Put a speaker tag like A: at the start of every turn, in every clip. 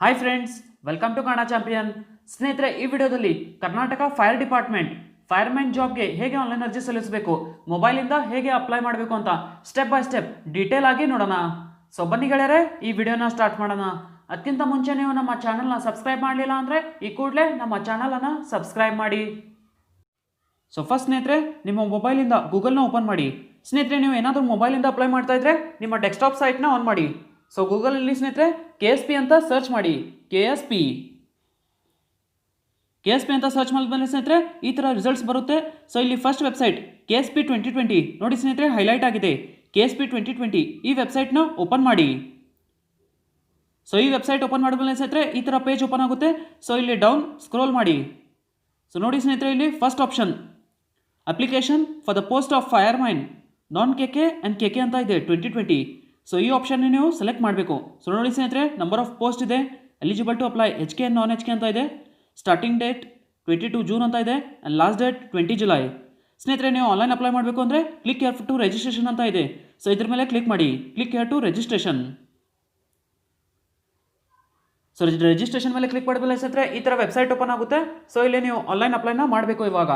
A: Hi friends, welcome to Kannada champion. ಸ್ನೇಹಿತರೆ, ಈ ವಿಡಿಯೋದಲ್ಲಿ ಕರ್ನಾಟಕ ಫೈರ್ ಡಿಪಾರ್ಟ್ಮೆಂಟ್ ಫೈರ್ಮ್ಯಾನ್ ಜಾಬ್ಗೆ ಹೇಗೆ ಆನ್ಲೈನ್ ಅರ್ಜಿ ಸಲ್ಲಿಸಬೇಕು, ಮೊಬೈಲಿಂದ ಹೇಗೆ ಅಪ್ಲೈ ಮಾಡಬೇಕು ಅಂತ ಸ್ಟೆಪ್ ಬೈ ಸ್ಟೆಪ್ ಡೀಟೇಲ್ ಆಗಿ ನೋಡೋಣ. ಸೊ ಬನ್ನಿ ಗೆಳೆಯರೆ, ಈ ವಿಡಿಯೋನ ಸ್ಟಾರ್ಟ್ ಮಾಡೋಣ. ಅದಕ್ಕಿಂತ ಮುಂಚೆ ನೀವು ನಮ್ಮ ಚಾನಲ್ನ ಸಬ್ಸ್ಕ್ರೈಬ್ ಮಾಡಲಿಲ್ಲ ಅಂದರೆ ಈ ಕೂಡಲೇ ನಮ್ಮ ಚಾನಲನ್ನು ಸಬ್ಸ್ಕ್ರೈಬ್ ಮಾಡಿ. ಸೊ ಫಸ್ಟ್ ಸ್ನೇಹಿತರೆ, ನಿಮ್ಮ ಮೊಬೈಲಿಂದ ಗೂಗಲ್ನ ಓಪನ್ ಮಾಡಿ. ಸ್ನೇಹಿತರೆ, ನೀವು ಏನಾದರೂ ಮೊಬೈಲಿಂದ ಅಪ್ಲೈ ಮಾಡ್ತಾ ಇದ್ರೆ ನಿಮ್ಮ ಡೆಸ್ಕ್ಟಾಪ್ ಸೈಟ್ನ ಆನ್ ಮಾಡಿ. ಸೊ ಗೂಗಲಲ್ಲಿ ಸ್ನೇಹಿತರೆ KSP ಅಂತ ಸರ್ಚ್ ಮಾಡಿ. KSP ಅಂತ ಸರ್ಚ್ ಮಾಡಿದ್ಮೇಲೆ ಸ್ನೇಹಿತರೆ ಈ ಥರ ರಿಸಲ್ಟ್ಸ್ ಬರುತ್ತೆ. ಸೊ ಇಲ್ಲಿ ಫಸ್ಟ್ ವೆಬ್ಸೈಟ್ KSP 2020 ನೋಡಿ ಸ್ನೇಹಿತರೆ, ಹೈಲೈಟ್ ಆಗಿದೆ. KSP 2020 ಈ ವೆಬ್ಸೈಟ್ನ ಓಪನ್ ಮಾಡಿ. ಸೊ ಈ ವೆಬ್ಸೈಟ್ ಓಪನ್ ಮಾಡಿದ್ಮೇಲೆ ಸ್ನೇಹಿತರೆ ಈ ಥರ ಪೇಜ್ ಓಪನ್ ಆಗುತ್ತೆ. ಸೊ ಇಲ್ಲಿ ಡೌನ್ ಸ್ಕ್ರೋಲ್ ಮಾಡಿ. ಸೊ ನೋಡಿ ಸ್ನೇಹಿತರೆ, ಇಲ್ಲಿ first option application for the post of fireman non KK and KK ಅಂತ ಇದೆ 2020. ಸೊ ಈ ಆಪ್ಷನ್ ನೀವು ಸೆಲೆಕ್ಟ್ ಮಾಡಬೇಕು. ಸೊ ನೋಡಿ ಸ್ನೇಹಿತರೆ, ನಂಬರ್ ಆಫ್ ಪೋಸ್ಟ್ ಇದೆ, eligible to apply HK and non HK ಅಂತ ಇದೆ, ಸ್ಟಾರ್ಟಿಂಗ್ ಡೇಟ್ 22 ಜೂನ್ ಅಂತ ಇದೆ ಆ್ಯಂಡ್ ಲಾಸ್ಟ್ ಡೇಟ್ 20 ಜುಲೈ. ಸ್ನೇಹಿತರೆ, ನೀವು ಆನ್ಲೈನ್ ಅಪ್ಲೈ ಮಾಡಬೇಕು ಅಂದರೆ ಕ್ಲಿಕ್ ಹಿಯರ್ ಟು ರಿಜಿಸ್ಟ್ರೇಷನ್ ಅಂತ ಇದೆ. ಸೊ ಇದ್ರ ಮೇಲೆ ಕ್ಲಿಕ್ ಮಾಡಿ. Click here to registration. So registration ಮೇಲೆ ಕ್ಲಿಕ್ ಮಾಡಿದ್ಮೇಲೆ ಸ್ನೇಹಿತರೆ ಈ ಥರ ವೆಬ್ಸೈಟ್ ಓಪನ್ ಆಗುತ್ತೆ. ಸೊ ಇಲ್ಲಿ ನೀವು ಆನ್ಲೈನ್ ಅಪ್ಲೈನ ಮಾಡಬೇಕು ಇವಾಗ.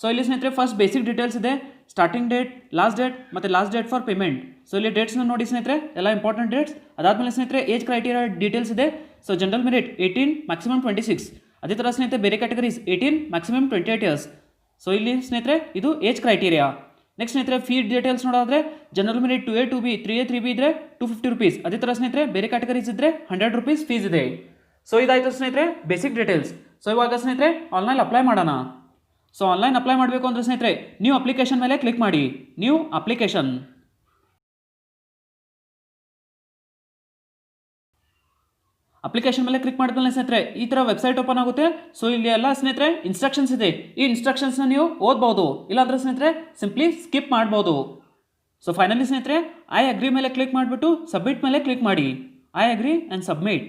A: ಸೊ ಇಲ್ಲಿ ಸ್ನೇಹಿತರೆ ಫಸ್ಟ್ ಬೇಸಿಕ್ ಡೀಟೇಲ್ಸ್ ಇದೆ, starting date, last date for payment. So ಇಲ್ಲಿ ಡೇಟ್ಸ್ನ ನೋಡಿ ಸ್ನೇಹಿತರೆ, ಎಲ್ಲ ಇಂಪಾರ್ಟೆಂಟ್ ಡೇಟ್ಸ್. ಅದಾದಮೇಲೆ ಸ್ನೇಹಿತರೆ ಏಜ್ ಕ್ರೈಟೀರಿಯಾ ಡೀಟೇಲ್ಸ್ ಇದೆ. So general merit 18, maximum 26. ಅದೇ ಥರ ಸ್ನೇಹಿತರೆ ಬೇರೆ ಕ್ಯಾಟಗರೀಸ್ 18, ಮ್ಯಾಕ್ಸಿಮಮ್ 28 ಇಯರ್ಸ್. ಸೊ ಇಲ್ಲಿ ಸ್ನೇಹಿತರೆ ಇದು ಏಜ್ ಕ್ರೈಟೀರಿಯಾ. ನೆಕ್ಸ್ಟ್ ಸ್ನೇಹಿತರೆ ಫೀ ಡೀಟೇಲ್ಸ್ ನೋಡೋದ್ರೆ general merit 2A 2B 3A 3B ಇದ್ರೆ 250 rupees. ಅದೇ ಥರ ಸ್ನೇಹಿತರೆ ಬೇರೆ ಕ್ಯಾಟಗರೀಸ್ ಇದ್ದರೆ 100 rupees ಫೀಸ್ ಇದೆ. ಸೊ ಇದಾಯಿತು ಸ್ನೇಹಿತರೆ ಬೇಸಿಕ್ ಡೀಟೇಲ್ಸ್. ಸೊ ಇವಾಗ ಸ್ನೇಹಿತರೆ ಆನ್ಲೈನ್ ಅಪ್ಲೈ ಮಾಡೋಣ. ಸೊ ಆನ್ಲೈನ್ ಅಪ್ಲೈ ಮಾಡಬೇಕು ಅಂದರೆ ಸ್ನೇಹಿತರೆ ನ್ಯೂ ಅಪ್ಲಿಕೇಶನ್ ಮೇಲೆ ಕ್ಲಿಕ್ ಮಾಡಿ. ನ್ಯೂ ಅಪ್ಲಿಕೇಶನ್ ಮೇಲೆ ಕ್ಲಿಕ್ ಮಾಡಿದ್ಮೇಲೆ ಸ್ನೇಹಿತರೆ ಈ ಥರ ವೆಬ್ಸೈಟ್ ಓಪನ್ ಆಗುತ್ತೆ. ಸೊ ಇಲ್ಲಿ ಎಲ್ಲ ಸ್ನೇಹಿತರೆ ಇನ್ಸ್ಟ್ರಕ್ಷನ್ಸ್ ಇದೆ. ಈ ಇನ್ಸ್ಟ್ರಕ್ಷನ್ಸ್ನ ನೀವು ಓದ್ಬೋದು, ಇಲ್ಲಾಂದರೆ ಸ್ನೇಹಿತರೆ ಸಿಂಪ್ಲಿ ಸ್ಕಿಪ್ ಮಾಡ್ಬೋದು. ಸೊ ಫೈನಲಿ ಸ್ನೇಹಿತರೆ ಐ ಅಗ್ರಿ ಮೇಲೆ ಕ್ಲಿಕ್ ಮಾಡಿಬಿಟ್ಟು ಸಬ್ಮಿಟ್ ಮೇಲೆ ಕ್ಲಿಕ್ ಮಾಡಿ. ಐ ಅಗ್ರಿ ಆ್ಯಂಡ್ ಸಬ್ಮಿಟ್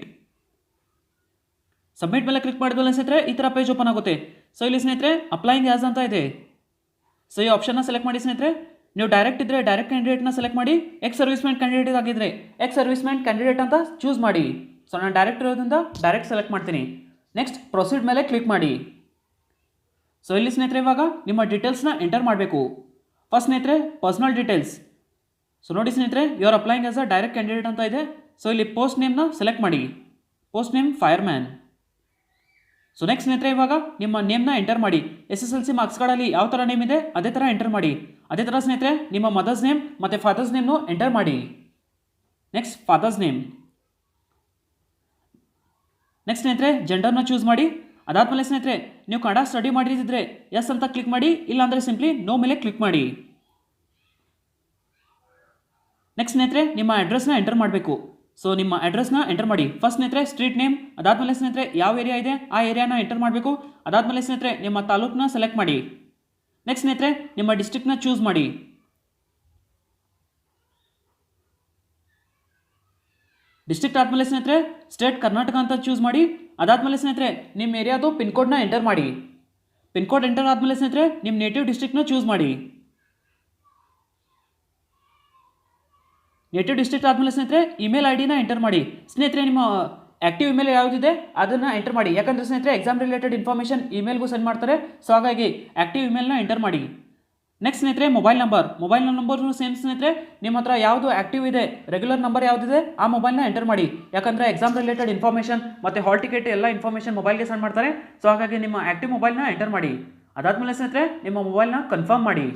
A: ಮೇಲೆ ಕ್ಲಿಕ್ ಮಾಡಿದ್ಮೇಲೆ ಸ್ನೇಹಿತರೆ ಈ ಥರ ಪೇಜ್ ಓಪನ್ ಆಗುತ್ತೆ. ಸೊ ಇಲ್ಲಿ ಸ್ನೇಹಿತರೆ ಅಪ್ಲೈಯಿಂಗ್ ಆ್ಯಸ್ ಅಂತ ಇದೆ. ಸೊ ಈ ಆಪ್ಷನ್ನ ಸೆಲೆಕ್ಟ್ ಮಾಡಿ ಸ್ನೇಹಿತರೆ. ನೀವು ಡೈರೆಕ್ಟ್ ಇದ್ದರೆ ಡೈರೆಕ್ಟ್ ಕ್ಯಾಂಡಿಡೇಟ್ನ ಸೆಲೆಕ್ಟ್ ಮಾಡಿ. ಎಕ್ಸ್ ಸರ್ವಿಸ್ಮೆಂಟ್ ಕ್ಯಾಂಡಿಡೇಟ್ ಆಗಿದ್ದರೆ ಎಕ್ಸ್ ಸರ್ವಿಸ್ಮೆಂಟ್ ಕ್ಯಾಂಡಿಡೇಟ್ ಅಂತ ಚೂಸ್ ಮಾಡಿ. ಸೊ ನಾನು ಡೈರೆಕ್ಟ್ ಇರೋದ್ರಿಂದ ಡೈರೆಕ್ಟ್ ಸೆಲೆಕ್ಟ್ ಮಾಡ್ತೀನಿ. ನೆಕ್ಸ್ಟ್ ಪ್ರೊಸೀಡ್ ಮೇಲೆ ಕ್ಲಿಕ್ ಮಾಡಿ. ಸೊ ಇಲ್ಲಿ ಸ್ನೇಹಿತರೆ ಇವಾಗ ನಿಮ್ಮ ಡೀಟೇಲ್ಸ್ನ ಎಂಟರ್ ಮಾಡಬೇಕು. ಫಸ್ಟ್ ಸ್ನೇಹಿತರೆ ಪರ್ಸನಲ್ ಡೀಟೇಲ್ಸ್. ಸೊ ನೋಡಿ ಸ್ನೇಹಿತರೆ you are applying as a direct candidate ಅಂತ ಇದೆ. ಸೊ ಇಲ್ಲಿ ಪೋಸ್ಟ್ ನೇಮ್ನ ಸೆಲೆಕ್ಟ್ ಮಾಡಿ. Post name fireman. So next ಸ್ನೇಹಿತರೆ ಇವಾಗ ನಿಮ್ಮ ನೇಮ್ನ ಎಂಟರ್ ಮಾಡಿ. SSLC ಮಾರ್ಕ್ಸ್ ಕಾರ್ಡಲ್ಲಿ ಯಾವ ಥರ ನೇಮ್ ಇದೆ ಅದೇ ಥರ ಎಂಟರ್ ಮಾಡಿ. ಅದೇ ಥರ ಸ್ನೇಹಿತರೆ ನಿಮ್ಮ ಮದರ್ಸ್ ನೇಮ್ ಮತ್ತು ಫಾದರ್ಸ್ ನೇಮ್ನು ಎಂಟರ್ ಮಾಡಿ. Next father's name. ನೆಕ್ಸ್ಟ್ ಸ್ನೇಹಿತರೆ ಜೆಂಡರ್ನ ಚೂಸ್ ಮಾಡಿ. ಅದಾದಮೇಲೆ ಸ್ನೇಹಿತರೆ ನೀವು ಕನ್ನಡ ಸ್ಟಡಿ ಮಾಡಿದ್ರೆ ಎಸ್ ಅಂತ ಕ್ಲಿಕ್ ಮಾಡಿ, ಇಲ್ಲಾಂದರೆ ಸಿಂಪ್ಲಿ ನೋ ಮೇಲೆ ಕ್ಲಿಕ್ ಮಾಡಿ. ನೆಕ್ಸ್ಟ್ ಸ್ನೇಹಿತರೆ ನಿಮ್ಮ ಅಡ್ರೆಸ್ನ ಎಂಟರ್ ಮಾಡಬೇಕು. ಸೊ ನಿಮ್ಮ ಅಡ್ರೆಸ್ನ ಎಂಟರ್ ಮಾಡಿ. ಫಸ್ಟ್ ಸ್ನೇಹಿತರೆ ಸ್ಟ್ರೀಟ್ ನೇಮ್, ಅದಾದಮೇಲೆ ಸ್ನೇಹಿತರೆ ಯಾವ ಏರಿಯಾ ಇದೆ ಆ ಏರಿಯಾನ ಎಂಟರ್ ಮಾಡಬೇಕು. ಅದಾದಮೇಲೆ ಸ್ನೇಹಿತರೆ ನಿಮ್ಮ ತಾಲೂಕನ್ನ ಸೆಲೆಕ್ಟ್ ಮಾಡಿ. ನೆಕ್ಸ್ಟ್ ಸ್ನೇಹಿತರೆ ನಿಮ್ಮ ಡಿಸ್ಟ್ರಿಕ್ಟ್ನ ಚೂಸ್ ಮಾಡಿ. ಡಿಸ್ಟ್ರಿಕ್ಟ್ ಆದಮೇಲೆ ಸ್ನೇಹಿತರೆ ಸ್ಟೇಟ್ ಕರ್ನಾಟಕ ಅಂತ ಚೂಸ್ ಮಾಡಿ. ಅದಾದಮೇಲೆ ಸ್ನೇಹಿತರೆ ನಿಮ್ಮ ಏರಿಯಾದು ಪಿನ್ಕೋಡ್ನ ಎಂಟರ್ ಮಾಡಿ. ಪಿನ್ಕೋಡ್ ಎಂಟರ್ ಆದಮೇಲೆ ಸ್ನೇಹಿತರೆ ನಿಮ್ಮ ನೇಟಿವ್ ಡಿಸ್ಟ್ರಿಕ್ಟ್ನ ಚೂಸ್ ಮಾಡಿ. ನೇಟಿವ್ ಡಿಸ್ಟ್ರಿಕ್ಟ್ ಆದಮೇಲೆ ಸ್ನೇಹಿತರೆ ಇಮೇಲ್ ID ನ ಎಂಟರ್ ಮಾಡಿ. ಸ್ನೇಹಿತರೆ ನಿಮ್ಮ ಆ್ಯಕ್ಟಿವ್ ಇಮೇಲ್ ಯಾವುದಿದೆ ಅದನ್ನು ಎಂಟರ್ ಮಾಡಿ. ಯಾಕಂದರೆ ಸ್ನೇಹಿತರೆ ಎಕ್ಸಾಮ್ ರಿಲೇಟೆಡ್ ಇನ್ಫಾರ್ಮೇಷನ್ ಇಮೇಲ್ಗೂ ಸೆಂಡ್ ಮಾಡ್ತಾರೆ. ಸೊ ಹಾಗಾಗಿ ಆ್ಯಕ್ಟಿವ್ ಇಮೇಲ್ನ ಎಂಟರ್ ಮಾಡಿ. ನೆಕ್ಸ್ಟ್ ಸ್ನೇಹಿತರೆ ಮೊಬೈಲ್ ನಂಬರ್ನು ಸೇಮ್ ಸ್ನೇಹಿತರೆ ನಿಮ್ಮ ಹತ್ರ ಯಾವುದು ಆ್ಯಕ್ಟಿವ್ ಇದೆ, ರೆಗ್ಯುಲರ್ ನಂಬರ್ ಯಾವುದಿದೆ ಆ ಮೊಬೈಲ್ನ ಎಂಟರ್ ಮಾಡಿ. ಯಾಕಂದರೆ ಎಕ್ಸಾಮ್ ರಿಲೇಟೆಡ್ ಇನ್ಫಾರ್ಮೇಷನ್ ಮತ್ತು ಹಾಲ್ ಟಿಕೆಟ್ ಎಲ್ಲ ಇನ್ಫಾರ್ಮೇಷನ್ ಮೊಬೈಲ್ಗೆ ಸೆಂಡ್ ಮಾಡ್ತಾರೆ. ಸೊ ಹಾಗಾಗಿ ನಿಮ್ಮ ಆ್ಯಕ್ಟಿವ್ ಮೊಬೈಲ್ನ ಎಂಟರ್ ಮಾಡಿ. ಅದಾದಮೇಲೆ ಸ್ನೇಹಿತರೆ ನಿಮ್ಮ ಮೊಬೈಲ್ನ ಕನ್ಫರ್ಮ್ ಮಾಡಿ.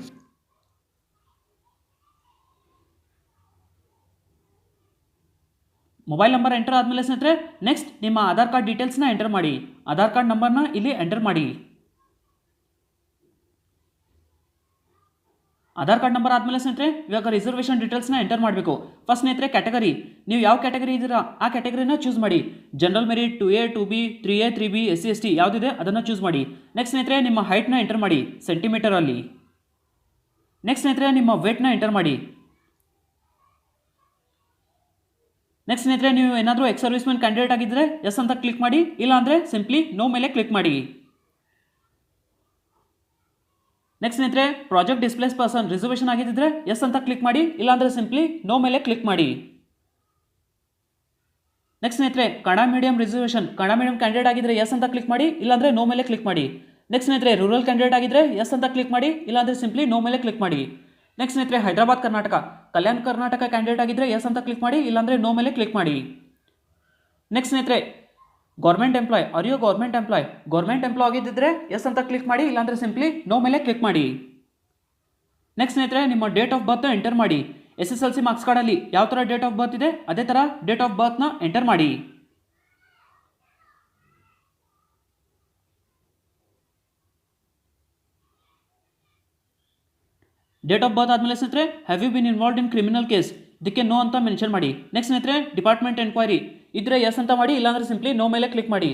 A: ಮೊಬೈಲ್ ನಂಬರ್ ಎಂಟರ್ ಆದಮೇಲೆ ಸ್ನೇಹಿತರೆ ನೆಕ್ಸ್ಟ್ ನಿಮ್ಮ ಆಧಾರ್ ಕಾರ್ಡ್ ಡೀಟೇಲ್ಸ್ನ ಎಂಟರ್ ಮಾಡಿ. ಆಧಾರ್ ಕಾರ್ಡ್ ನಂಬರ್ನ ಇಲ್ಲಿ ಎಂಟರ್ ಮಾಡಿ. ಆಧಾರ್ ಕಾರ್ಡ್ ನಂಬರ್ ಆದಮೇಲೆ ಸ್ನೇಹಿತರೆ ಇವಾಗ ರಿಸರ್ವೇಷನ್ ಡೀಟೇಲ್ಸ್ನ ಎಂಟರ್ ಮಾಡಬೇಕು. ಫಸ್ಟ್ ಸ್ನೇಹಿತರೆ ಕ್ಯಾಟಗರಿ, ನೀವು ಯಾವ ಕ್ಯಾಟಗರಿ ಇದ್ದೀರಾ ಆ ಕ್ಯಾಟಗರಿನ ಚೂಸ್ ಮಾಡಿ. General merit 2A 2B 3A 3B SC ST ಯಾವುದಿದೆ ಅದನ್ನು ಚೂಸ್ ಮಾಡಿ. ನೆಕ್ಸ್ಟ್ ಸ್ನೇಹಿತರೆ ನಿಮ್ಮ ಹೈಟ್ನ ಎಂಟರ್ ಮಾಡಿ ಸೆಂಟಿಮೀಟರಲ್ಲಿ. ನೆಕ್ಸ್ಟ್ ಸ್ನೇಹಿತರೆ ನಿಮ್ಮ ವೇಟ್ನ ಎಂಟರ್ ಮಾಡಿ. ನೆಕ್ಸ್ಟ್ ಸ್ನೇಹಿತರೆ ನೀವು ಏನಾದರೂ ಎಕ್ಸ್ ಸರ್ವಿಸ್ಮೆಂಟ್ ಕ್ಯಾಂಡಿಡೇಟ್ ಆಗಿದ್ದರೆ ಎಸ್ ಅಂತ ಕ್ಲಿಕ್ ಮಾಡಿ, ಇಲ್ಲಾಂದರೆ ಸಿಂಪ್ಲಿ ನೋ ಮೇಲೆ ಕ್ಲಿಕ್ ಮಾಡಿ. ನೆಕ್ಸ್ಟ್ ಸ್ನೇಹಿತರೆ ಪ್ರಾಜೆಕ್ಟ್ ಡಿಸ್ಪ್ಲೇಸ್ ಪರ್ಸನ್ ರಿಸರ್ವೇಷನ್ ಆಗಿದ್ದರೆ ಎಸ್ ಅಂತ ಕ್ಲಿಕ್ ಮಾಡಿ, ಇಲ್ಲಾಂದರೆ ಸಿಂಪ್ಲಿ ನೋ ಮೇಲೆ ಕ್ಲಿಕ್ ಮಾಡಿ. ನೆಕ್ಸ್ಟ್ ಸ್ನೇಹಿತರೆ Kannada medium reservation, Kannada medium candidate ಆಗಿದ್ರೆ ಎಸ್ ಅಂತ ಕ್ಲಿಕ್ ಮಾಡಿ, ಇಲ್ಲಾಂದರೆ ನೋ ಮೇಲೆ ಕ್ಲಿಕ್ ಮಾಡಿ. ನೆಕ್ಸ್ಟ್ ಸ್ನೇಹಿತರೆ ರೂರಲ್ ಕ್ಯಾಂಡಿಡೇಟ್ ಆಗಿದ್ರೆ ಎಸ್ ಅಂತ ಕ್ಲಿಕ್ ಮಾಡಿ, ಇಲ್ಲಾಂದರೆ ಸಿಂಪ್ಲಿ ನೋ ಮೇಲೆ ಕ್ಲಿಕ್ ಮಾಡಿ. ನೆಕ್ಸ್ಟ್ ಸ್ನೇಹಿತರೆ ಹೈದರಾಬಾದ್ ಕರ್ನಾಟಕ, ಕಲ್ಯಾಣ ಕರ್ನಾಟಕ ಕ್ಯಾಂಡಿಡೇಟ್ ಆಗಿದ್ರೆ ಎಸ್ ಅಂತ ಕ್ಲಿಕ್ ಮಾಡಿ, ಇಲ್ಲಾಂದರೆ ನೋ ಮೇಲೆ ಕ್ಲಿಕ್ ಮಾಡಿ. ನೆಕ್ಸ್ಟ್ ಸ್ನೇಹಿತರೆ government employee, are you government employee, government employee ಆಗಿದ್ದರೆ ಎಸ್ ಅಂತ ಕ್ಲಿಕ್ ಮಾಡಿ, ಇಲ್ಲಾಂದರೆ ಸಿಂಪ್ಲಿ ನೋ ಮೇಲೆ ಕ್ಲಿಕ್ ಮಾಡಿ. ನೆಕ್ಸ್ಟ್ ಸ್ನೇಹಿತರೆ ನಿಮ್ಮ ಡೇಟ್ ಆಫ್ ಬರ್ತ್ ಎಂಟರ್ ಮಾಡಿ. SSLC ಮಾರ್ಕ್ಸ್ ಕಾರ್ಡಲ್ಲಿ ಯಾವ ಥರ ಡೇಟ್ ಆಫ್ ಬರ್ತ್ ಇದೆ ಅದೇ ಥರ ಡೇಟ್ ಆಫ್ ಬರ್ತ್ನ ಎಂಟರ್ ಮಾಡಿ. ಡೇಟ್ ಆಫ್ ಬರ್ತ್ ಆದಮೇಲೆ ಸ್ನೇಹಿತರೆ have you been involved in criminal case, ಇದಕ್ಕೆ ನೋ ಅಂತ ಮೆನ್ಷನ್ ಮಾಡಿ. ನೆಕ್ಸ್ಟ್ ಸ್ನೇಹಿತರೆ ಡಿಪಾರ್ಟ್ಮೆಂಟ್ ಎನ್ಕ್ವೈರಿ ಇದ್ರೆ ಎಸ್ ಅಂತ ಮಾಡಿ, ಇಲ್ಲಾಂದರೆ ಸಿಂಪ್ಲಿ ನೋ ಮೇಲೆ ಕ್ಲಿಕ್ ಮಾಡಿ.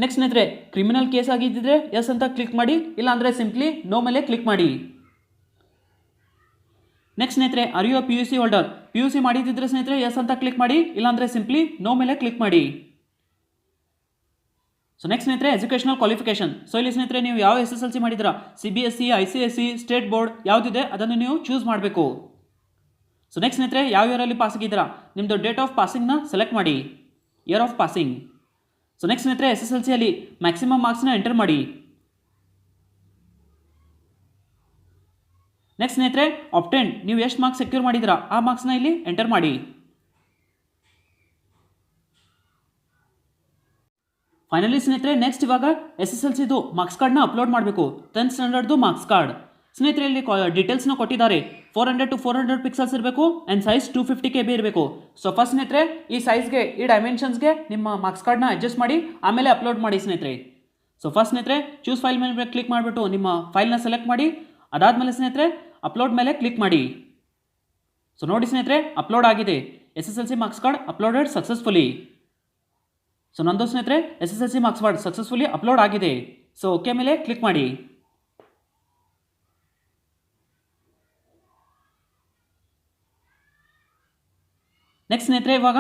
A: ನೆಕ್ಸ್ಟ್ ಸ್ನೇಹಿತರೆ ಕ್ರಿಮಿನಲ್ ಕೇಸ್ ಆಗಿದ್ದರೆ ಎಸ್ ಅಂತ ಕ್ಲಿಕ್ ಮಾಡಿ, ಇಲ್ಲಾಂದರೆ ಸಿಂಪ್ಲಿ ನೋ ಮೇಲೆ ಕ್ಲಿಕ್ ಮಾಡಿ. ನೆಕ್ಸ್ಟ್ ಸ್ನೇಹಿತರೆ are you PUC holder, PUC ಮಾಡಿದ್ದಿದ್ರೆ ಸ್ನೇಹಿತರೆ ಎಸ್ ಅಂತ ಕ್ಲಿಕ್ ಮಾಡಿ, ಇಲ್ಲಾಂದರೆ ಸಿಂಪ್ಲಿ ನೋ ಮೇಲೆ ಕ್ಲಿಕ್ ಮಾಡಿ. ಸೊ ನೆಕ್ಸ್ಟ್ ಸ್ನೇಹಿತರೆ ಎಜುಕೇಷನಲ್ ಕ್ವಾಲಿಫಿಕೇಶನ್. ಸೊ ಇಲ್ಲಿ ಸ್ನೇಹಿತರೆ ನೀವು ಯಾವ SSLC ಮಾಡಿದ್ದೀರಾ, CBSE, ICSE, ಸ್ಟೇಟ್ ಬೋರ್ಡ್ ಯಾವುದಿದೆ ಅದನ್ನು ನೀವು ಚೂಸ್ ಮಾಡಬೇಕು. ಸೊ ನೆಕ್ಸ್ಟ್ ಸ್ನೇಹಿತರೆ ಯಾವ ಇಯರಲ್ಲಿ ಪಾಸ್ ಆಗಿದ್ದೀರಾ, ನಿಮ್ಮದು ಡೇಟ್ ಆಫ್ ಪಾಸಿಂಗ್ನ ಸೆಲೆಕ್ಟ್ ಮಾಡಿ, year of passing. So next ಸ್ನೇಹಿತರೆ SSLCಯಲ್ಲಿ ಮ್ಯಾಕ್ಸಿಮಮ್ ಮಾರ್ಕ್ಸ್ನ ಎಂಟರ್ ಮಾಡಿ. ನೆಕ್ಸ್ಟ್ ಸ್ನೇಹಿತರೆ ಆಪ್ಟೆಂಡ್, ನೀವು ಎಷ್ಟು ಮಾರ್ಕ್ಸ್ ಸೆಕ್ಯೂರ್ ಮಾಡಿದ್ದೀರಾ ಆ ಮಾರ್ಕ್ಸ್ನ ಇಲ್ಲಿ ಎಂಟರ್ ಮಾಡಿ. ಫೈನಲಿ ಸ್ನೇಹಿತರೆ ನೆಕ್ಸ್ಟ್ ಇವಾಗ SSLCದು ಮಾರ್ಕ್ಸ್ ಕಾರ್ಡ್ನ ಅಪ್ಲೋಡ್ ಮಾಡಬೇಕು, 10th ಸ್ಟ್ಯಾಂಡರ್ಡ್ದು ಮಾರ್ಕ್ಸ್ ಕಾರ್ಡ್. ಸ್ನೇಹಿತರೆ ಇಲ್ಲಿ ಡೀಟೇಲ್ಸ್ನ ಕೊಟ್ಟಿದ್ದಾರೆ, 400 to 400 ಪಿಕ್ಸಲ್ಸ್ ಇರಬೇಕು ಆ್ಯಂಡ್ ಸೈಜ್ 250 KB ಇರಬೇಕು. ಸೊ ಫಸ್ಟ್ ಸ್ನೇಹಿತರೆ ಈ ಸೈಜ್ಗೆ ಈ ಡೈಮೆನ್ಷನ್ಸ್ಗೆ ನಿಮ್ಮ ಮಾರ್ಕ್ಸ್ ಕಾರ್ಡ್ನ ಅಡ್ಜಸ್ಟ್ ಮಾಡಿ ಆಮೇಲೆ ಅಪ್ಲೋಡ್ ಮಾಡಿ ಸ್ನೇಹಿತರೆ. ಸೊ ಫಸ್ಟ್ ಸ್ನೇಹಿತರೆ ಚೂಸ್ ಫೈಲ್ ಮೇಲೆ ಕ್ಲಿಕ್ ಮಾಡಿಬಿಟ್ಟು ನಿಮ್ಮ ಫೈಲ್ನ ಸೆಲೆಕ್ಟ್ ಮಾಡಿ, ಅದಾದಮೇಲೆ ಸ್ನೇಹಿತರೆ ಅಪ್ಲೋಡ್ ಮೇಲೆ ಕ್ಲಿಕ್ ಮಾಡಿ. ಸೊ ನೋಡಿ ಸ್ನೇಹಿತರೆ ಅಪ್ಲೋಡ್ ಆಗಿದೆ, SSLC marks card uploaded successfully. So ನಂದು ಸ್ನೇಹಿತರೆ SSLC marks card successfully upload ಆಗಿದೆ. ಸೊ ಓಕೆ ಮೇಲೆ ಕ್ಲಿಕ್ ಮಾಡಿ. ನೆಕ್ಸ್ಟ್ ಸ್ನೇಹಿತರೆ ಇವಾಗ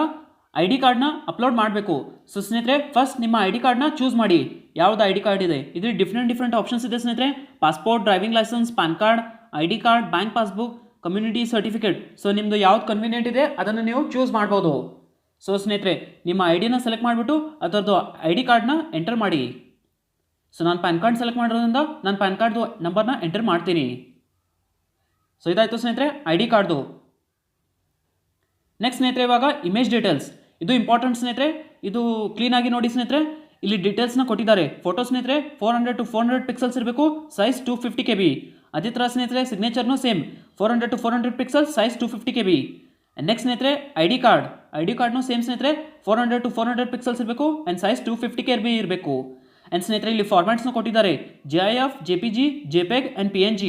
A: ID ಕಾರ್ಡ್ನ ಅಪ್ಲೋಡ್ ಮಾಡಬೇಕು. ಸೊ ಸ್ನೇಹಿತರೆ ಫಸ್ಟ್ ನಿಮ್ಮ ID ಕಾರ್ಡ್ನ ಚೂಸ್ ಮಾಡಿ, ಯಾವ್ದು ID ಕಾರ್ಡ್ ಇದೆ. ಇದು ಡಿಫ್ರೆಂಟ್ ಆಪ್ಷನ್ಸ್ ಇದೆ ಸ್ನೇಹಿತರೆ, passport, driving licence, PAN card, ID card, bank passbook, community certificate. So ನಿಮ್ಮದು ಯಾವ್ದು ಕನ್ವೀನಿಯೆಂಟ್ ಇದೆ ಅದನ್ನು ನೀವು ಚೂಸ್ ಮಾಡ್ಬೋದು. ಸೊ ಸ್ನೇಹಿತರೆ ನಿಮ್ಮ ಐಡಿನ ಸೆಲೆಕ್ಟ್ ಮಾಡಿಬಿಟ್ಟು ಅದರದ್ದು ID ಕಾರ್ಡ್ನ ಎಂಟರ್ ಮಾಡಿ. ಸೊ ನಾನು ಪ್ಯಾನ್ ಕಾರ್ಡ್ ಸೆಲೆಕ್ಟ್ ಮಾಡಿರೋದ್ರಿಂದ ನಾನು ಪ್ಯಾನ್ ಕಾರ್ಡ್ದು ನಂಬರ್ನ ಎಂಟರ್ ಮಾಡ್ತೀನಿ. ಸೊ ಇದಾಯಿತು ಸ್ನೇಹಿತರೆ ID ಕಾರ್ಡ್ದು. ನೆಕ್ಸ್ಟ್ ಸ್ನೇಹಿತರೆ ಇವಾಗ ಇಮೇಜ್ ಡೀಟೇಲ್ಸ್, ಇದು ಇಂಪಾರ್ಟೆಂಟ್ ಸ್ನೇಹಿತರೆ, ಇದು ಕ್ಲೀನಾಗಿ ನೋಡಿ ಸ್ನೇಹಿತರೆ. ಇಲ್ಲಿ ಡೀಟೇಲ್ಸ್ನ ಕೊಟ್ಟಿದ್ದಾರೆ. ಫೋಟೋ ಸ್ನೇಹಿತರೆ 400 to 400 ಪಿಕ್ಸಲ್ಸ್ ಇರಬೇಕು, ಸೈಜ್ 250 KB. ಅದೇ ಥರ ಸ್ನೇಹಿತರೆ ಸಿಗ್ನೇಚರ್ನು same 400 to 400 pixels, size 250 KB. Next ಸ್ನೇಹಿತರೆ ID ಕಾರ್ಡ್ನು ಸೇಮ್ ಸ್ನೇಹಿತರೆ 400 to 400 ಪಿಕ್ಸಲ್ಸ್ ಇರಬೇಕು ಆ್ಯಂಡ್ ಸೈಜ್ 250 KB ಇರಬೇಕು. ಆ್ಯಂಡ್ ಸ್ನೇಹಿತರೆ ಇಲ್ಲಿ ಫಾರ್ಮ್ಯಾಟ್ಸ್ನ ಕೊಟ್ಟಿದ್ದಾರೆ, GIF, JPG, JPEG and PNG.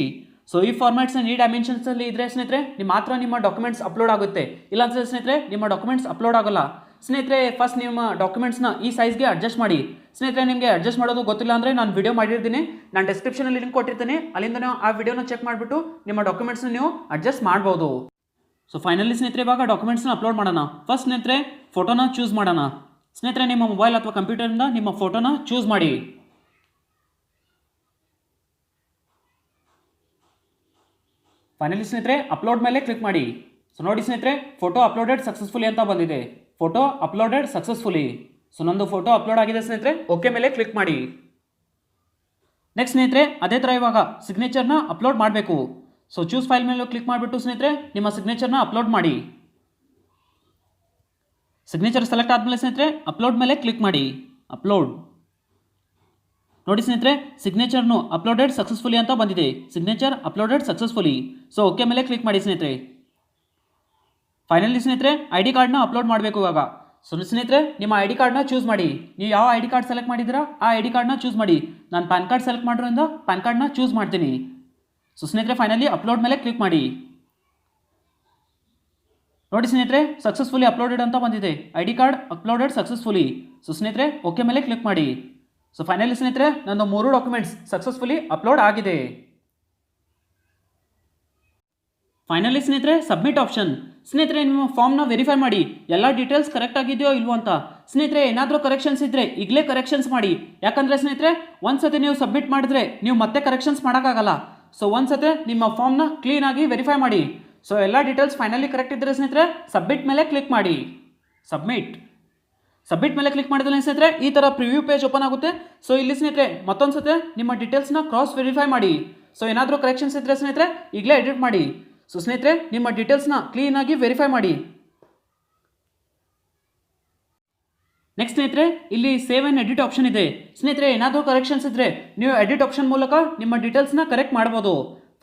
A: So ಈ ಫಾರ್ಮ್ಯಾಟ್ಸ್ ಈ ಡೈಮೆನ್ಷನ್ಸಲ್ಲಿ ಇದ್ದರೆ ಸ್ನೇಹಿತರೆ ಮಾತ್ರ ನಿಮ್ಮ ಡಾಕ್ಯುಮೆಂಟ್ಸ್ ಅಪ್ಲೋಡ್ ಆಗುತ್ತೆ, ಇಲ್ಲಾಂದರೆ ಸ್ನೇಹಿತರೆ ನಿಮ್ಮ ಡಾಕ್ಯುಮೆಂಟ್ಸ್ ಅಪ್ಲೋಡ್ ಆಗೋಲ್ಲ. ಸ್ನೇಹಿತರೆ ಫಸ್ಟ್ ನಿಮ್ಮ ಡಾಕ್ಯುಮೆಂಟ್ಸ್ನ ಈ ಸೈಜ್ಗೆ ಅಡ್ಜಸ್ಟ್ ಮಾಡಿ. ಸ್ನೇಹಿತರೆ ನಿಮಗೆ ಅಡ್ಜಸ್ಟ್ ಮಾಡೋದು ಗೊತ್ತಿಲ್ಲ ಅಂದರೆ ನಾನು ವಿಡಿಯೋ ಮಾಡಿರ್ತೀನಿ, ನಾನು ಡಿಸ್ಕ್ರಿಪ್ಷನಲ್ಲಿ ಲಿಂಕ್ ಕೊಟ್ಟಿರ್ತೀನಿ, ಅಲ್ಲಿಂದ ನೀವು ಆ ವಿಡಿಯೋನ ಚೆಕ್ ಮಾಡಿಬಿಟ್ಟು ನಿಮ್ಮ ಡಾಕ್ಯುಮೆಂಟ್ಸ್ನ ನೀವು ಅಡ್ಜಸ್ಟ್ ಮಾಡ್ಬೋದು. ಸೊ ಫೈನಲಿ ಸ್ನೇಹಿತರೆ ಇವಾಗ ಡಾಕ್ಯುಮೆಂಟ್ಸ್ನ ಅಪ್ಲೋಡ್ ಮಾಡೋಣ. ಫಸ್ಟ್ ಸ್ನೇಹಿತರೆ ಫೋಟೋನ ಚೂಸ್ ಮಾಡೋಣ. ಸ್ನೇಹಿತರೆ ನಿಮ್ಮ ಮೊಬೈಲ್ ಅಥವಾ ಕಂಪ್ಯೂಟರಿಂದ ನಿಮ್ಮ ಫೋಟೋನ ಚೂಸ್ ಮಾಡಿ. ಫೈನಲಿ ಸ್ನೇಹಿತರೆ ಅಪ್ಲೋಡ್ ಮೇಲೆ ಕ್ಲಿಕ್ ಮಾಡಿ. ಸೊ ನೋಡಿ ಸ್ನೇಹಿತರೆ ಫೋಟೋ ಅಪ್ಲೋಡೆಡ್ ಸಕ್ಸಸ್ಫುಲಿ ಅಂತ ಬಂದಿದೆ, ಫೋಟೋ ಅಪ್ಲೋಡೆಡ್ ಸಕ್ಸಸ್ಫುಲಿ. ಸೊ ನಂದು ಫೋಟೋ ಅಪ್ಲೋಡ್ ಆಗಿದೆ ಸ್ನೇಹಿತರೆ, ಓಕೆ ಮೇಲೆ ಕ್ಲಿಕ್ ಮಾಡಿ. ನೆಕ್ಸ್ಟ್ ಸ್ನೇಹಿತರೆ ಅದೇ ಥರ ಇವಾಗ ಸಿಗ್ನೇಚರ್ನ ಅಪ್ಲೋಡ್ ಮಾಡಬೇಕು. ಸೊ ಚೂಸ್ ಫೈಲ್ ಮೇಲೆ ಕ್ಲಿಕ್ ಮಾಡಿಬಿಟ್ಟು ಸ್ನೇಹಿತರೆ ನಿಮ್ಮ ಸಿಗ್ನೇಚರ್ನ ಅಪ್ಲೋಡ್ ಮಾಡಿ. ಸಿಗ್ನೇಚರ್ ಸೆಲೆಕ್ಟ್ ಆದಮೇಲೆ ಸ್ನೇಹಿತರೆ ಅಪ್ಲೋಡ್ ಮೇಲೆ ಕ್ಲಿಕ್ ಮಾಡಿ. ಅಪ್ಲೋಡ್ ನೋಡಿ ಸ್ನೇಹಿತರೆ ಸಿಗ್ನೇಚರ್ನು ಅಪ್ಲೋಡೆಡ್ ಸಕ್ಸಸ್ಫುಲಿ ಅಂತ ಬಂದಿದೆ, signature uploaded successfully. So okay ಮೇಲೆ ಕ್ಲಿಕ್ ಮಾಡಿ ಸ್ನೇಹಿತರೆ. ಫೈನಲಿ ಸ್ನೇಹಿತರೆ ID ಕಾರ್ಡ್ನ ಅಪ್ಲೋಡ್ ಮಾಡಬೇಕು ಇವಾಗ. ಸೊ ಸ್ನೇಹಿತರೆ ನಿಮ್ಮ ID ಕಾರ್ಡ್ನ ಚೂಸ್ ಮಾಡಿ, ನೀವು ಯಾವ ID ಕಾರ್ಡ್ ಸೆಲೆಕ್ಟ್ ಮಾಡಿದ್ದೀರಾ ಆ ID ಕಾರ್ಡ್ನ ಚೂಸ್ ಮಾಡಿ. ನಾನು ಪ್ಯಾನ್ ಕಾರ್ಡ್ ಸೆಲೆಕ್ಟ್ ಮಾಡಿರೋದ್ರಿಂದ ಪ್ಯಾನ್ ಕಾರ್ಡ್ನ ಚೂಸ್ ಮಾಡ್ತೀನಿ. ಸೊ ಸ್ನೇಹಿತರೆ ಫೈನಲಿ ಅಪ್ಲೋಡ್ ಮೇಲೆ ಕ್ಲಿಕ್ ಮಾಡಿ. ನೋಡಿ ಸ್ನೇಹಿತರೆ ಸಕ್ಸಸ್ಫುಲಿ ಅಪ್ಲೋಡೆಡ್ ಅಂತ ಬಂದಿದೆ, ID card uploaded successfully. So ಸ್ನೇಹಿತರೆ ಓಕೆ ಮೇಲೆ ಕ್ಲಿಕ್ ಮಾಡಿ. ಸೊ ಫೈನಲಿ ಸ್ನೇಹಿತರೆ ನನ್ನ 3 ಡಾಕ್ಯುಮೆಂಟ್ಸ್ ಸಕ್ಸಸ್ಫುಲಿ ಅಪ್ಲೋಡ್ ಆಗಿದೆ. ಫೈನಲಿ ಸ್ನೇಹಿತರೆ ಸಬ್ಮಿಟ್ ಆಪ್ಷನ್. ಸ್ನೇಹಿತರೆ ನಿಮ್ಮ ಫಾರ್ಮ್ನ ವೆರಿಫೈ ಮಾಡಿ, ಎಲ್ಲ ಡೀಟೇಲ್ಸ್ ಕರೆಕ್ಟ್ ಆಗಿದೆಯೋ ಇಲ್ವೋ ಅಂತ. ಸ್ನೇಹಿತರೆ ಏನಾದರೂ ಕರೆಕ್ಷನ್ಸ್ ಇದ್ದರೆ ಈಗಲೇ ಕರೆಕ್ಷನ್ಸ್ ಮಾಡಿ, ಯಾಕಂದರೆ ಸ್ನೇಹಿತರೆ ಒಂದ್ಸತಿ ನೀವು ಸಬ್ಮಿಟ್ ಮಾಡಿದ್ರೆ ನೀವು ಮತ್ತೆ ಕರೆಕ್ಷನ್ಸ್ ಮಾಡೋಕ್ಕಾಗಲ್ಲ. ಸೊ ಒಂದ್ಸತಿ ನಿಮ್ಮ ಫಾರ್ಮ್ನ ಕ್ಲೀನಾಗಿ ವೆರಿಫೈ ಮಾಡಿ. ಸೊ ಎಲ್ಲ ಡೀಟೇಲ್ಸ್ ಫೈನಲಿ ಕರೆಕ್ಟ್ ಇದ್ದರೆ ಸ್ನೇಹಿತರೆ ಸಬ್ಮಿಟ್ ಮೇಲೆ ಕ್ಲಿಕ್ ಮಾಡಿ. ಸಬ್ಮಿಟ್. ಸಬ್ಮಿಟ್ ಮೇಲೆ ಕ್ಲಿಕ್ ಮಾಡಿದ್ರೆ ಸ್ನೇಹಿತರೆ ಈ ಥರ ಪ್ರಿವ್ಯೂ ಪೇಜ್ ಓಪನ್ ಆಗುತ್ತೆ. ಸೊ ಇಲ್ಲಿ ಸ್ನೇಹಿತರೆ ಮತ್ತೊಂದು ಸತಿ ನಿಮ್ಮ ಡೀಟೇಲ್ಸ್ನ ಕ್ರಾಸ್ ವೆರಿಫೈ ಮಾಡಿ. ಸೊ ಏನಾದರೂ ಕರೆಕ್ಷನ್ಸ್ ಇದ್ದರೆ ಸ್ನೇಹಿತರೆ ಈಗಲೇ ಎಡಿಟ್ ಮಾಡಿ. ಸೊ ಸ್ನೇಹಿತರೆ ನಿಮ್ಮ ಡೀಟೇಲ್ಸ್ನ ಕ್ಲೀನಾಗಿ ವೆರಿಫೈ ಮಾಡಿ. ನೆಕ್ಸ್ಟ್ ಸ್ನೇಹಿತರೆ ಇಲ್ಲಿ ಸೇವ್ ಆ್ಯಂಡ್ ಎಡಿಟ್ ಆಪ್ಷನ್ ಇದೆ. ಸ್ನೇಹಿತರೆ ಏನಾದರೂ ಕರೆಕ್ಷನ್ಸ್ ಇದ್ದರೆ ನೀವು ಎಡಿಟ್ ಆಪ್ಷನ್ ಮೂಲಕ ನಿಮ್ಮ ಡೀಟೇಲ್ಸ್ನ ಕರೆಕ್ಟ್ ಮಾಡ್ಬೋದು.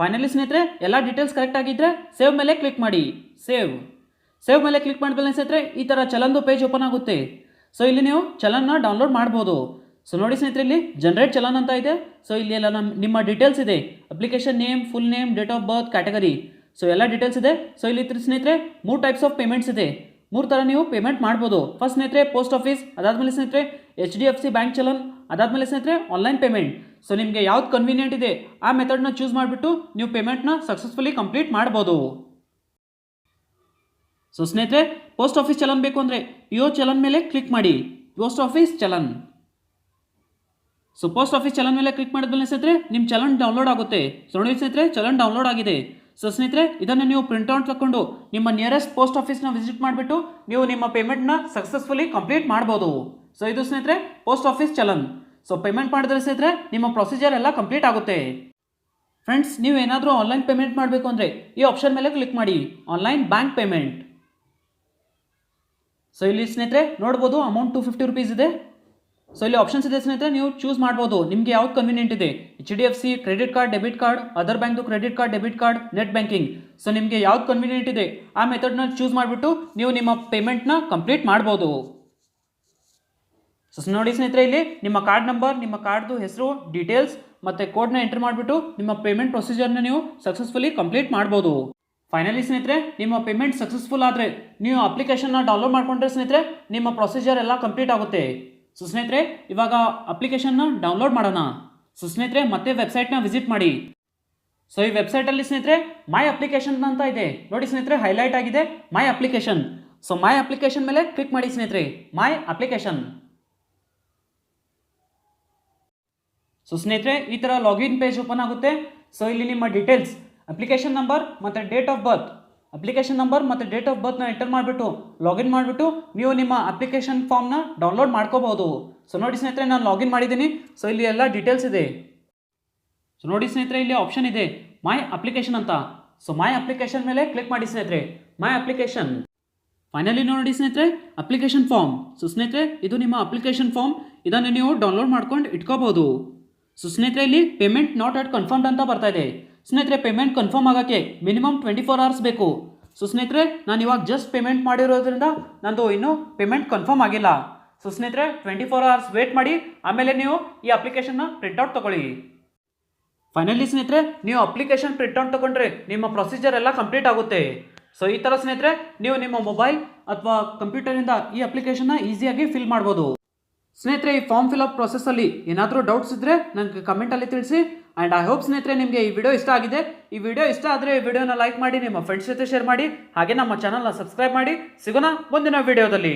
A: ಫೈನಲಿ ಸ್ನೇಹಿತರೆ ಎಲ್ಲ ಡೀಟೇಲ್ಸ್ ಕರೆಕ್ಟ್ ಆಗಿದ್ದರೆ ಸೇವ್ ಮೇಲೆ ಕ್ಲಿಕ್ ಮಾಡಿ. ಸೇವ್ ಮೇಲೆ ಕ್ಲಿಕ್ ಮಾಡಿದ್ಮೇಲೆ ಸ್ನೇಹಿತರೆ ಈ ಥರ ಚಲನ್ದು ಪೇಜ್ ಓಪನ್ ಆಗುತ್ತೆ. ಸೊ ಇಲ್ಲಿ ನೀವು ಚಲನ್ನ ಡೌನ್ಲೋಡ್ ಮಾಡ್ಬೋದು. ಸೊ ನೋಡಿ ಸ್ನೇಹಿತರೆ ಇಲ್ಲಿ ಜನರೇಟ್ ಚಲನ್ ಅಂತ ಇದೆ. ಸೊ ಇಲ್ಲಿ ಎಲ್ಲ ನಿಮ್ಮ ಡೀಟೇಲ್ಸ್ ಇದೆ, application name, full name, date of birth, category. So ಎಲ್ಲ ಡೀಟೇಲ್ಸ್ ಇದೆ. ಸೊ ಇಲ್ಲಿ ಸ್ನೇಹಿತರೆ 3 ಟೈಪ್ಸ್ ಆಫ್ ಪೇಮೆಂಟ್ಸ್ ಇದೆ. 3 ಥರ ನೀವು ಪೇಮೆಂಟ್ ಮಾಡ್ಬೋದು. ಫಸ್ಟ್ ಸ್ನೇಹಿತರೆ ಪೋಸ್ಟ್ ಆಫೀಸ್, ಅದಾದಮೇಲೆ ಸ್ನೇಹಿತರೆ HDFC ಬ್ಯಾಂಕ್ ಚಲನ್, ಅದಾದಮೇಲೆ ಸ್ನೇಹಿತರೆ ಆನ್ಲೈನ್ ಪೇಮೆಂಟ್. ಸೊ ನಿಮಗೆ ಯಾವ್ದು ಕನ್ವೀನಿಯೆಂಟ್ ಇದೆ ಆ ಮೆಥಡ್ನ ಚೂಸ್ ಮಾಡಿಬಿಟ್ಟು ನೀವು ಪೇಮೆಂಟ್ನ ಸಕ್ಸಸ್ಫುಲಿ ಕಂಪ್ಲೀಟ್ ಮಾಡ್ಬೋದು. ಸೊ ಸ್ನೇಹಿತರೆ ಪೋಸ್ಟ್ ಆಫೀಸ್ ಚಲನ್ ಬೇಕು ಅಂದರೆ PO ಚಲನ್ ಮೇಲೆ ಕ್ಲಿಕ್ ಮಾಡಿ. Post office challan. So post office challan ಮೇಲೆ ಕ್ಲಿಕ್ ಮಾಡಿದ್ಮೇಲೆ ಸ್ನೇಹಿತರೆ ನಿಮ್ಮ ಚಲನ್ ಡೌನ್ಲೋಡ್ ಆಗುತ್ತೆ. ಸೊ ನೋಡಿ ಸ್ನೇಹಿತರೆ ಚಲನ್ ಡೌನ್ಲೋಡ್ ಆಗಿದೆ. ಸೊ ಸ್ನೇಹಿತರೆ ಇದನ್ನು ನೀವು ಪ್ರಿಂಟ್ಔಟ್ ತಗೊಂಡು ನಿಮ್ಮ ನಿಯರೆಸ್ಟ್ ಪೋಸ್ಟ್ ಆಫೀಸ್ನ ವಿಸಿಟ್ ಮಾಡಿಬಿಟ್ಟು ನೀವು ನಿಮ್ಮ ಪೇಮೆಂಟ್ನ ಸಕ್ಸಸ್ಫುಲಿ ಕಂಪ್ಲೀಟ್ ಮಾಡ್ಬೋದು. ಸೊ ಇದು ಸ್ನೇಹಿತರೆ post office challan. So payment ಮಾಡಿದ್ರೆ ಸ್ನೇಹಿತರೆ ನಿಮ್ಮ ಪ್ರೊಸೀಜರ್ ಎಲ್ಲ ಕಂಪ್ಲೀಟ್ ಆಗುತ್ತೆ. ಫ್ರೆಂಡ್ಸ್ ನೀವು ಏನಾದರೂ ಆನ್ಲೈನ್ ಪೇಮೆಂಟ್ ಮಾಡಬೇಕು ಅಂದರೆ ಈ ಆಪ್ಷನ್ ಮೇಲೆ ಕ್ಲಿಕ್ ಮಾಡಿ, ಆನ್ಲೈನ್ ಬ್ಯಾಂಕ್ ಪೇಮೆಂಟ್. ಸೊ ಇಲ್ಲಿ ಸ್ನೇಹಿತರೆ ನೋಡ್ಬೋದು ಅಮೌಂಟ್ 250 ರುಪೀಸ್ ಇದೆ. ಸೊ ಇಲ್ಲಿ ಆಪ್ಷನ್ಸ್ ಇದೆ ಸ್ನೇಹಿತರೆ, ನೀವು ಚೂಸ್ ಮಾಡ್ಬೋದು ನಿಮಗೆ ಯಾವ್ದು ಕನ್ವೀನಿಯೆಂಟ್ ಇದೆ. HDFC credit card, debit card, other ಬ್ಯಾಂಕ್ದು credit card, debit card, net banking. So ನಿಮಗೆ ಯಾವ್ದು ಕನ್ವೀನಿಯೆಂಟ್ ಇದೆ ಆ ಮೆಥಡ್ನ ಚೂಸ್ ಮಾಡಿಬಿಟ್ಟು ನೀವು ನಿಮ್ಮ ಪೇಮೆಂಟ್ನ ಕಂಪ್ಲೀಟ್ ಮಾಡ್ಬೋದು. ಸೊ ನೋಡಿ ಸ್ನೇಹಿತರೆ ಇಲ್ಲಿ ನಿಮ್ಮ ಕಾರ್ಡ್ ನಂಬರ್, ನಿಮ್ಮ ಕಾರ್ಡ್ದು ಹೆಸರು, ಡೀಟೇಲ್ಸ್ ಮತ್ತು ಕೋಡ್ನ ಎಂಟರ್ ಮಾಡಿಬಿಟ್ಟು ನಿಮ್ಮ ಪೇಮೆಂಟ್ ಪ್ರೊಸೀಜರ್ನ ನೀವು ಸಕ್ಸಸ್ಫುಲಿ ಕಂಪ್ಲೀಟ್ ಮಾಡ್ಬೋದು. ಫೈನಲಿ ಸ್ನೇಹಿತರೆ ನಿಮ್ಮ ಪೇಮೆಂಟ್ ಸಕ್ಸಸ್ಫುಲ್ ಆದರೆ ನೀವು ಅಪ್ಲಿಕೇಶನ್ನ ಡೌನ್ಲೋಡ್ ಮಾಡಿಕೊಂಡ್ರೆ ಸ್ನೇಹಿತರೆ ನಿಮ್ಮ ಪ್ರೊಸೀಜರ್ ಎಲ್ಲ ಕಂಪ್ಲೀಟ್ ಆಗುತ್ತೆ. ಸೊ ಸ್ನೇಹಿತರೆ ಇವಾಗ ಅಪ್ಲಿಕೇಶನ್ನ ಡೌನ್ಲೋಡ್ ಮಾಡೋಣ. ಸೊ ಸ್ನೇಹಿತರೆ ಮತ್ತೆ ವೆಬ್ಸೈಟ್ನ ವಿಸಿಟ್ ಮಾಡಿ. ಸೊ ಈ ವೆಬ್ಸೈಟಲ್ಲಿ ಸ್ನೇಹಿತರೆ ಮೈ ಅಪ್ಲಿಕೇಶನ್ ಅಂತ ಇದೆ ನೋಡಿ ಸ್ನೇಹಿತರೆ, ಹೈಲೈಟ್ ಆಗಿದೆ ಮೈ ಅಪ್ಲಿಕೇಶನ್. ಸೊ ಮೈ ಅಪ್ಲಿಕೇಶನ್ ಮೇಲೆ ಕ್ಲಿಕ್ ಮಾಡಿ ಸ್ನೇಹಿತರೆ, ಮೈ ಅಪ್ಲಿಕೇಶನ್. ಸೊ ಸ್ನೇಹಿತರೆ ಈ ಥರ ಲಾಗಿನ್ ಪೇಜ್ ಓಪನ್ ಆಗುತ್ತೆ. ಸೊ ಇಲ್ಲಿ ನಿಮ್ಮ ಡೀಟೇಲ್ಸ್, ಅಪ್ಲಿಕೇಶನ್ ನಂಬರ್ ಮತ್ತು date of birth, application number ಮತ್ತು ಡೇಟ್ ಆಫ್ ಬರ್ತ್ನ ಎಂಟರ್ ಮಾಡಿಬಿಟ್ಟು ಲಾಗಿನ್ ಮಾಡಿಬಿಟ್ಟು ನೀವು ನಿಮ್ಮ ಅಪ್ಲಿಕೇಶನ್ ಫಾರ್ಮ್ನ ಡೌನ್ಲೋಡ್ ಮಾಡ್ಕೋಬಹುದು. ಸೊ ನೋಡಿ ಸ್ನೇಹಿತರೆ ನಾನು ಲಾಗಿನ್ ಮಾಡಿದ್ದೀನಿ. ಸೊ ಇಲ್ಲಿ ಎಲ್ಲ ಡೀಟೇಲ್ಸ್ ಇದೆ. ಸೊ ನೋಡಿ ಸ್ನೇಹಿತರೆ ಇಲ್ಲಿ ಆಪ್ಷನ್ ಇದೆ ಮೈ ಅಪ್ಲಿಕೇಶನ್ ಅಂತ. ಸೊ ಮೈ ಅಪ್ಲಿಕೇಶನ್ ಮೇಲೆ ಕ್ಲಿಕ್ ಮಾಡಿ ಸ್ನೇಹಿತರೆ, ಮೈ ಅಪ್ಲಿಕೇಶನ್. ಫೈನಲಿ ನೋಡಿ ಸ್ನೇಹಿತರೆ ಅಪ್ಲಿಕೇಶನ್ ಫಾರ್ಮ್. ಸೊ ಸ್ನೇಹಿತರೆ ಇದು ನಿಮ್ಮ ಅಪ್ಲಿಕೇಶನ್ ಫಾರ್ಮ್, ಇದನ್ನು ನೀವು ಡೌನ್ಲೋಡ್ ಮಾಡ್ಕೊಂಡು ಇಟ್ಕೋಬಹುದು. ಸೊ ಸ್ನೇಹಿತರೆ ಇಲ್ಲಿ ಪೇಮೆಂಟ್ ನಾಟ್ ಅಟ್ ಕನ್ಫರ್ಮ್ಡ್ ಅಂತ ಬರ್ತಾ ಇದೆ. ಸ್ನೇಹಿತರೆ ಪೇಮೆಂಟ್ ಕನ್ಫರ್ಮ್ ಆಗೋಕ್ಕೆ ಮಿನಿಮಮ್ 24 ಅವರ್ಸ್ ಬೇಕು. ಸೊ ಸ್ನೇಹಿತರೆ ನಾನು ಇವಾಗ ಜಸ್ಟ್ ಪೇಮೆಂಟ್ ಮಾಡಿರೋದ್ರಿಂದ ನಂದು ಇನ್ನೂ ಪೇಮೆಂಟ್ ಕನ್ಫರ್ಮ್ ಆಗಿಲ್ಲ. ಸೊ ಸ್ನೇಹಿತರೆ 24 ಅವರ್ಸ್ ವೇಟ್ ಮಾಡಿ, ಆಮೇಲೆ ನೀವು ಈ ಅಪ್ಲಿಕೇಶನ್ನ ಪ್ರಿಂಟ್ಔಟ್ ತೊಗೊಳ್ಳಿ. ಫೈನಲಿ ಸ್ನೇಹಿತರೆ ನೀವು ಅಪ್ಲಿಕೇಶನ್ ಪ್ರಿಂಟ್ಔಟ್ ತೊಗೊಂಡ್ರೆ ನಿಮ್ಮ ಪ್ರೊಸೀಜರ್ ಎಲ್ಲ ಕಂಪ್ಲೀಟ್ ಆಗುತ್ತೆ. ಸೊ ಈ ಥರ ಸ್ನೇಹಿತರೆ ನೀವು ನಿಮ್ಮ ಮೊಬೈಲ್ ಅಥವಾ ಕಂಪ್ಯೂಟರಿಂದ ಈ ಅಪ್ಲಿಕೇಶನ್ನ ಈಸಿಯಾಗಿ ಫಿಲ್ ಮಾಡ್ಬೋದು. ಸ್ನೇಹಿತರೆ ಈ ಫಾರ್ಮ್ ಫಿಲಪ್ ಪ್ರೊಸೆಸ್ಸಲ್ಲಿ ಏನಾದರೂ ಡೌಟ್ಸ್ ಇದ್ದರೆ ನನಗೆ ಕಮೆಂಟಲ್ಲಿ ತಿಳಿಸಿ. ಆ್ಯಂಡ್ ಐ ಹೋಪ್ ಸ್ನೇಹಿತರೆ ನಿಮಗೆ ಈ ವಿಡಿಯೋ ಇಷ್ಟ ಆಗಿದೆ. ಈ ವಿಡಿಯೋ ಇಷ್ಟ ಆದರೆ ಈ ವಿಡಿಯೋನ ಲೈಕ್ ಮಾಡಿ, ನಿಮ್ಮ ಫ್ರೆಂಡ್ಸ್ ಜೊತೆ ಶೇರ್ ಮಾಡಿ, ಹಾಗೆ ನಮ್ಮ ಚಾನಲ್ನ ಸಬ್ಸ್ಕ್ರೈಬ್ ಮಾಡಿ. ಸಿಗೋಣ ಮುಂದಿನ ವಿಡಿಯೋದಲ್ಲಿ.